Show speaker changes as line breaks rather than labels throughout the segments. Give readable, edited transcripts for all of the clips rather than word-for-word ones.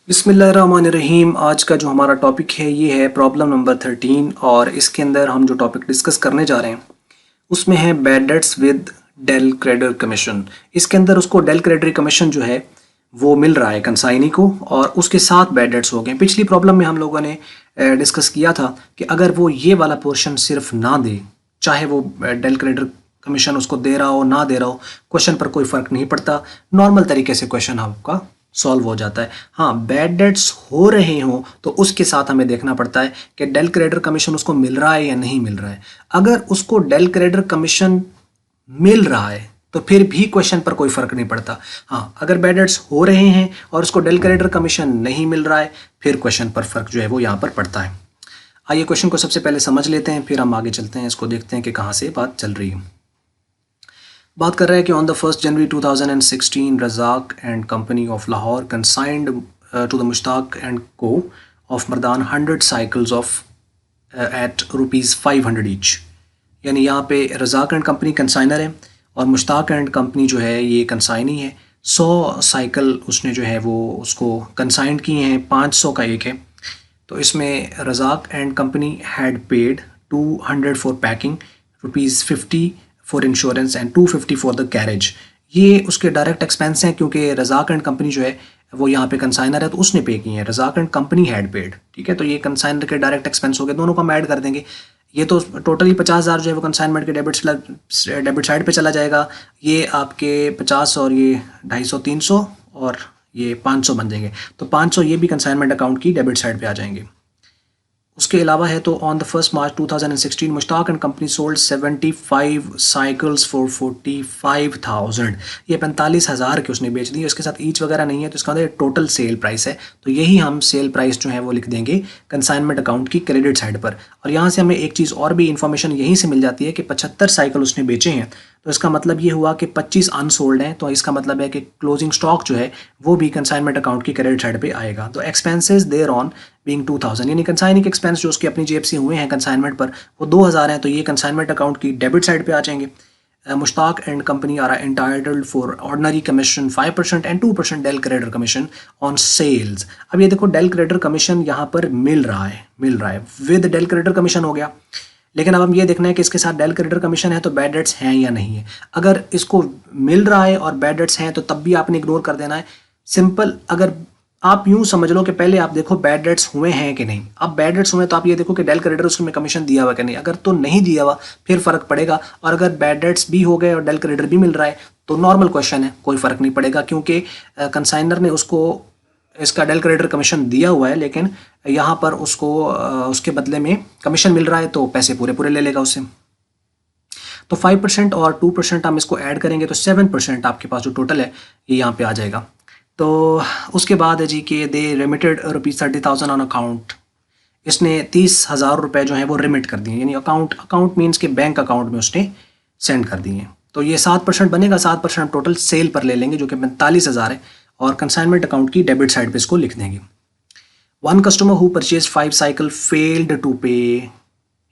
बिस्मिल्लाहिर्रहमानिर्रहीम। आज का जो हमारा टॉपिक है ये है प्रॉब्लम नंबर 13 और इसके अंदर हम जो टॉपिक डिस्कस करने जा रहे हैं उसमें है bad debts with del credere commission. इसके अंदर उसको डेल क्रेडिटर कमीशन जो है वो मिल रहा है कंसाइनी को और उसके साथ बैड डेट्स हो गए। पिछली प्रॉब्लम में हम लोगों ने डिस्कस किया था कि अगर वो ये वाला पोर्शन सिर्फ ना दे, चाहे वो डेल क्रेडिटर कमीशन उसको दे रहा हो ना दे रहा हो, क्वेश्चन पर कोई फ़र्क नहीं पड़ता, नॉर्मल तरीके से क्वेश्चन आपका सॉल्व हो जाता है। हाँ, बैड डेट्स हो रहे हों तो उसके साथ हमें देखना पड़ता है कि डेल क्रेडिटर कमीशन उसको मिल रहा है या नहीं मिल रहा है। अगर उसको डेल क्रेडिटर कमीशन मिल रहा है तो फिर भी क्वेश्चन पर कोई फर्क नहीं पड़ता। हाँ, अगर बैड डेट्स हो रहे हैं और उसको डेल क्रेडिटर कमीशन नहीं मिल रहा है फिर क्वेश्चन पर फर्क जो है वो यहाँ पर पड़ता है। आइए क्वेश्चन को सबसे पहले समझ लेते हैं, फिर हम आगे चलते हैं, इसको देखते हैं कि कहाँ से बात चल रही है। बात कर रहा है कि on the 1st January 2016 Razzaq and company of Lahore consigned to the Mushtaq and co of Mardan 100 cycles of at ₹500 each. यानी यहाँ पे रज़ाक एंड कंपनी कंसाइनर है और मुश्ताक एंड कंपनी जो है ये कंसाइनी है। 100 साइकिल उसने जो है वो उसको कंसाइंड किए हैं, 500 का एक है। तो इसमें Razak and company had paid 200 for packing, ₹50 for insurance and 250 for the carriage. ये उसके डायरेक्ट एक्सपेंस हैं क्योंकि रज़ाक एंड कंपनी जो है वो यहाँ पे कंसाइनर है तो उसने पे किए हैं। Razak and company had paid, ठीक है, तो ये कंसाइनर के डायरेक्ट एक्सपेंस हो गए, दोनों को हम ऐड कर देंगे। ये तो टोटली 50,000 जो है वो कंसाइनमेंट के डेबिट साइड पे चला जाएगा। ये आपके 50 और ये 250 300 और ये 500 बन जाएंगे, तो 500 ये भी कंसाइनमेंट अकाउंट की डेबिट साइड पे आ जाएंगे। उसके अलावा है तो on the 1st March 2016 Mushtaq and company sold 75 cycles for 45,000। ये 45,000 के उसने बेच दी। इसके साथ ईच वगैरह नहीं है तो इसका मतलब टोटल सेल प्राइस है, तो यही हम सेल प्राइस जो है वो लिख देंगे कंसाइनमेंट अकाउंट की क्रेडिट साइड पर। और यहाँ से हमें एक चीज़ और भी इन्फॉर्मेशन यहीं से मिल जाती है कि 75 साइकिल उसने बेचे हैं, तो इसका मतलब ये हुआ कि 25 अनसोल्ड हैं, तो इसका मतलब है कि क्लोजिंग स्टॉक जो है वो भी कंसाइनमेंट अकाउंट की क्रेडिट साइड पे आएगा। तो एक्सपेंसेस देयर ऑन बीइंग 2000, यानी कंसाइनिंग के एक्सपेंस जो उसकी अपनी जेब से हुए हैं कंसाइनमेंट पर वो 2000 हैं, तो ये कंसाइनमेंट अकाउंट की डेबिट साइड पे आ जाएंगे। Mushtaq and company are entitled for ordinary commission 5% and 2% del credere commission on sales. अब ये देखो डेल क्रेडिटर कमीशन यहाँ पर मिल रहा है विद डेल क्रेडिटर कमीशन हो गया, लेकिन अब हम ये देखना है कि इसके साथ डेल क्रेडिटर कमीशन है तो बैड डेट्स हैं या नहीं है। अगर इसको मिल रहा है और बैड डेट्स हैं तो तब भी आपने इग्नोर कर देना है। सिंपल, अगर आप यूं समझ लो कि पहले आप देखो बैड डेट्स हुए हैं कि नहीं। अब बैड डेट्स हुए तो आप ये देखो कि डेल क्रेडिटर उसमें कमीशन दिया हुआ कि नहीं। अगर तो नहीं दिया हुआ फिर फर्क पड़ेगा, और अगर बैड डेट्स भी हो गए और डेल क्रेडिटर भी मिल रहा है तो नॉर्मल क्वेश्चन है, कोई फर्क नहीं पड़ेगा क्योंकि कंसाइनर ने उसको इसका डेल क्रेडिटर कमीशन दिया हुआ है, लेकिन यहाँ पर उसको उसके बदले में कमीशन मिल रहा है तो पैसे पूरे पूरे ले लेगा उससे। तो 5% और 2% हम इसको ऐड करेंगे तो 7% आपके पास जो टोटल है ये यहाँ पे आ जाएगा। तो उसके बाद है जी कि दे रिमिटेड ₹30,000 ऑन अकाउंट। इसने 30,000 रुपये जो है वो रिमिट कर दिए, यानी अकाउंट मीन्स के बैंक अकाउंट में उसने सेंड कर दिए। तो ये 7% बनेगा, 7% टोटल सेल पर ले लेंगे जो कि 45,000 है और कंसाइनमेंट अकाउंट की डेबिट साइड पे इसको लिख देंगे। One customer who purchase 5 cycle failed to pay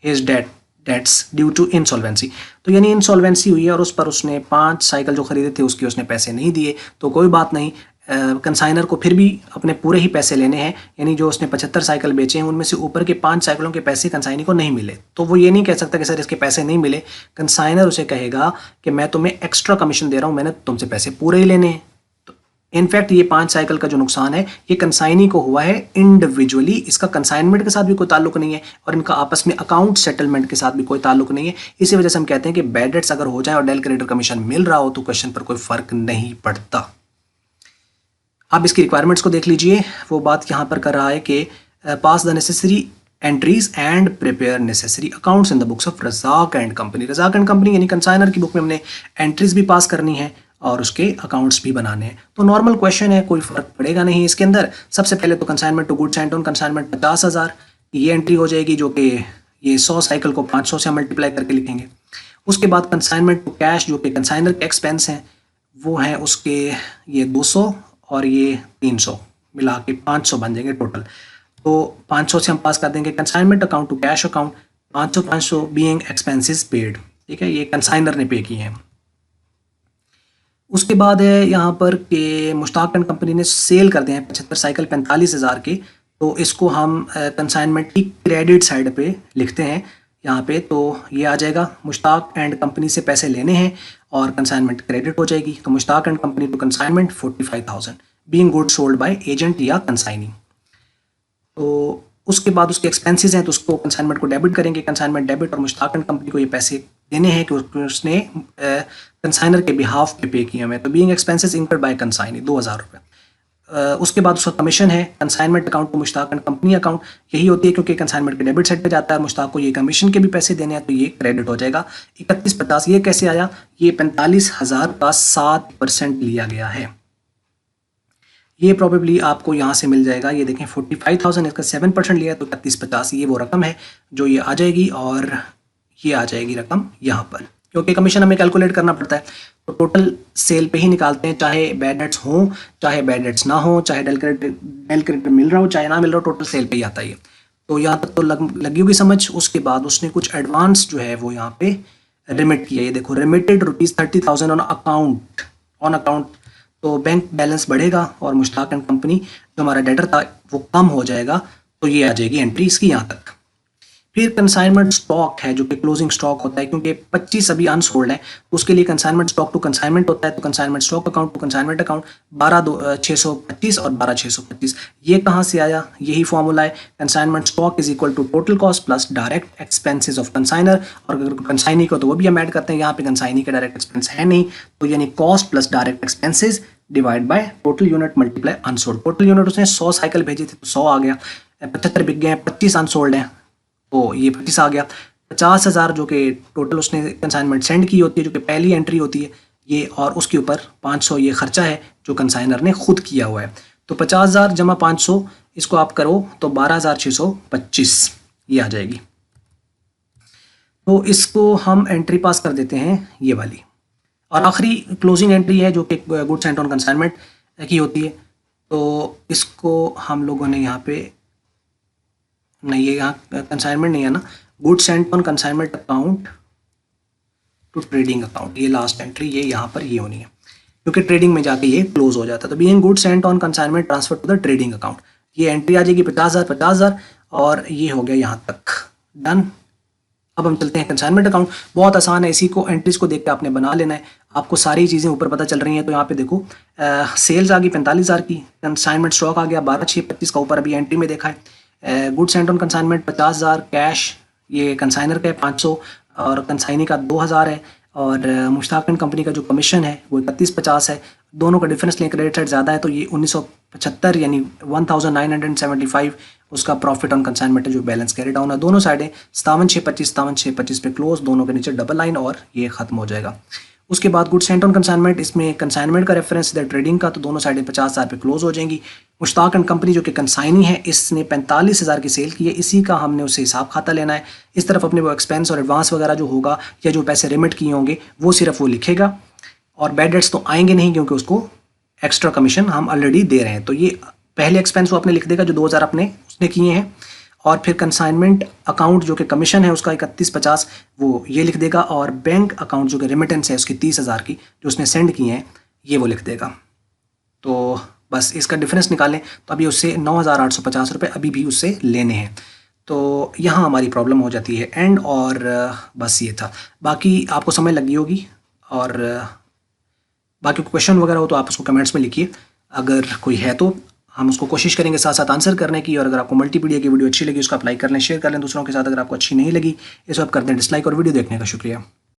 his debts due to insolvency. तो यानी इंसॉल्वेंसी हुई है और उस पर उसने 5 साइकिल जो खरीदे थे उसके उसने पैसे नहीं दिए, तो कोई बात नहीं, कंसाइनर को फिर भी अपने पूरे ही पैसे लेने हैं। यानी जो उसने 75 साइकिल बेचे हैं उनमें से ऊपर के 5 साइकिलों के पैसे कंसाइनी को नहीं मिले, तो वो ये नहीं कह सकता कि सर इसके पैसे नहीं मिले। कंसाइनर उसे कहेगा कि मैं तुम्हें एक्स्ट्रा कमीशन दे रहा हूँ, मैंने तुमसे पैसे पूरे ही लेने हैं। तो इनफैक्ट ये 5 साइकिल का जो नुकसान है ये कंसाइनी को हुआ है इंडिविजुअली, इसका कंसाइनमेंट के साथ भी कोई ताल्लुक नहीं है और इनका आपस में अकाउंट सेटलमेंट के साथ भी कोई ताल्लुक नहीं है। इसी वजह से हम कहते हैं कि बैड डेट्स अगर हो जाए और डेल क्रेडिटर कमीशन मिल रहा हो तो क्वेश्चन पर कोई फर्क नहीं पड़ता। आप इसकी रिक्वायरमेंट्स को देख लीजिए। वो बात यहाँ पर कर रहा है कि pass the necessary entries and prepare necessary accounts in the books of Razzaq and company. Razzaq and company यानी कंसाइनर की बुक में हमने एंट्रीज भी पास करनी है और उसके अकाउंट्स भी बनाने हैं। तो नॉर्मल क्वेश्चन है, कोई फर्क पड़ेगा नहीं इसके अंदर। सबसे पहले तो consignment to goods and on consignment 50,000 ये एंट्री हो जाएगी, जो कि ये 100 साइकिल को 500 से मल्टीप्लाई करके लिखेंगे। उसके बाद कंसाइनमेंट टू कैश जो कि कंसाइनर के एक्सपेंस हैं वो हैं उसके ये 200 और ये 300 मिला के 500 बन जाएंगे टोटल। तो 500 से हम पास कर देंगे consignment account to cash account, 500 being expenses paid, ठीक है, ये कंसाइनर ने पे किए हैं। उसके बाद है यहाँ पर कि मुश्ताक एंड कंपनी ने सेल कर दिए हैं 75 साइकिल 45,000 के, तो इसको हम कंसाइनमेंट की क्रेडिट साइड पे लिखते हैं यहाँ पे। तो ये आ जाएगा मुश्ताक एंड कंपनी से पैसे लेने हैं और कंसाइनमेंट क्रेडिट हो जाएगी। तो Mushtaq and company to consignment 45,000 being good sold by agent या कंसाइनी। तो उसके बाद उसके एक्सपेंसेस हैं तो उसको कंसाइनमेंट को डेबिट करेंगे, कंसाइनमेंट डेबिट, और मुश्ताक एंड कंपनी को ये पैसे देने हैं कि उसने कंसाइनर के बिहाफ पे पे किए हुए। तो being expenses incurred by consignee 2,000 रुपये। उसके बाद उसका कमीशन है consignment account to Mushtaq and company account, यही होती है क्योंकि कंसाइनमेंट के डेबिट साइड पे जाता है, मुश्ताक को ये कमीशन के भी पैसे देने हैं तो ये क्रेडिट हो जाएगा 3150। ये कैसे आया? ये 45,000 का 7% लिया गया है। ये प्रॉबेबली आपको यहाँ से मिल जाएगा, ये देखें 45,000 इसका 7% लिया तो 3150 ये वो रकम है जो ये आ जाएगी, और ये आ जाएगी रकम यहाँ पर, क्योंकि कमीशन हमें कैलकुलेट करना पड़ता है तो टोटल सेल पे ही निकालते हैं, चाहे बैड डेट्स हों चाहे बैड डेट्स ना हो, चाहे डेल क्रेडिट मिल रहा हो चाहे ना मिल रहा हो, टोटल सेल पे ही आता है। तो यहाँ तक तो लगी होगी समझ। उसके बाद उसने कुछ एडवांस जो है वो यहाँ पे रिमिट किया, ये देखो रिमिटेड ₹30,000 ऑन अकाउंट। तो बैंक बैलेंस बढ़ेगा और मुश्ताक एंड कंपनी जो हमारा डेटर था वो कम हो जाएगा, तो ये आ जाएगी एंट्री इसकी यहाँ तक। फिर कंसाइनमेंट स्टॉक है जो कि क्लोजिंग स्टॉक होता है, क्योंकि 25 अभी अनसोल्ड है तो उसके लिए कंसाइनमेंट स्टॉक टू कंसाइनमेंट होता है। तो consignment stock account to consignment account 12,625 और 12,625 ये कहाँ से आया? यही फॉर्मूला है, consignment stock is equal to total cost plus direct expenses of consignor, और अगर कंसाइनी को तो वो भी हम ऐड करते हैं, यहाँ पे कंसाइनी का डायरेक्ट एक्सपेंस है नहीं, तो यानी cost plus direct expenses divide by total unit multiply unsold. Total unit उसने 100 साइकिल भेजी थी तो 100 आ गया, 75 बिक गए हैं, 25 अनसोल्ड हैं तो ये 25 आ गया। 50,000 जो कि टोटल उसने कंसाइनमेंट सेंड की होती है, जो कि पहली एंट्री होती है ये, और उसके ऊपर 500 ये खर्चा है जो कंसाइनर ने खुद किया हुआ है। तो 50,000 जमा 500 इसको आप करो तो 12,625 ये आ जाएगी। तो इसको हम एंट्री पास कर देते हैं ये वाली, और आखिरी क्लोजिंग एंट्री है जो कि गुड्स सेंट ऑन कंसाइनमेंट की होती है। तो इसको हम लोगों ने यहाँ पे नहीं, ये यहाँ कंसाइनमेंट नहीं है ना, goods sent on consignment account to trading account, ये लास्ट एंट्री ये यहाँ पर ये होनी है क्योंकि ट्रेडिंग में जाके ये क्लोज हो जाता है। तो being goods sent on consignment transfer to the trading account, ये एंट्री आ जाएगी 50,000 और ये हो गया यहाँ तक डन। अब हम चलते हैं कंसाइनमेंट अकाउंट, बहुत आसान है, इसी को एंट्रीज को देख के आपने बना लेना है, आपको सारी चीज़ें ऊपर पता चल रही हैं। तो यहाँ पे देखो सेल्स आ गई 45,000 की, कंसाइनमेंट स्टॉक आ गया 12,625 का, ऊपर अभी एंट्री में देखा है। Good Saint on consignment 50,000 cash, ये कंसाइनर का है 500 और कंसाइनी का 2,000 है, और मुश्ताक एंड कंपनी का जो कमीशन है वो 3150 है। दोनों का डिफरेंस लें, क्रेडिट साइड ज़्यादा है तो ये 1975 यानी 1975 उसका प्रॉफिट ऑन कंसाइनमेंट जो बैलेंस कैरी डाउन है। दोनों साइडें 57,625 पे क्लोज, दोनों के नीचे डबल लाइन और ये खत्म हो जाएगा। उसके बाद गुड सेंट ऑन कंसाइनमेंट, इसमें कंसाइनमेंट का रेफरेंस है ट्रेडिंग का, तो दोनों साइडें 50,000 पे क्लोज हो जाएंगी। मुश्ताक एंड कंपनी जो कि कंसाइनी है इसने 45,000 की सेल की है, इसी का हमने उससे हिसाब खाता लेना है। इस तरफ अपने वो एक्सपेंस और एडवांस वगैरह जो होगा या जो पैसे रिमिट किए होंगे वो सिर्फ वो लिखेगा, और बैड डेट्स तो आएंगे नहीं क्योंकि उसको एक्स्ट्रा कमीशन हम ऑलरेडी दे रहे हैं। तो ये पहले एक्सपेंस वो अपने लिख देगा जो 2,000 अपने उसने किए हैं, और फिर कंसाइनमेंट अकाउंट जो कि कमीशन है उसका 3150 वो ये लिख देगा, और बैंक अकाउंट जो कि रेमिटेंस है उसकी 30,000 की जो उसने सेंड किए हैं ये वो लिख देगा। तो बस इसका डिफरेंस निकालें तो अभी उससे 9,850 रुपये अभी भी उससे लेने हैं। तो यहाँ हमारी प्रॉब्लम हो जाती है एंड, और बस ये था, बाकी आपको समझ लगी होगी। और बाकी क्वेश्चन वगैरह हो तो आप उसको कमेंट्स में लिखिए, अगर कोई है तो हम उसको कोशिश करेंगे साथ साथ आंसर करने की। और अगर आपको मल्टीपीडिया की वीडियो अच्छी लगी उसको आप लाइक कर लें, शेयर कर लें दूसरों के साथ। अगर आपको अच्छी नहीं लगी इसको आप कर दें डिसलाइक, और वीडियो देखने का शुक्रिया।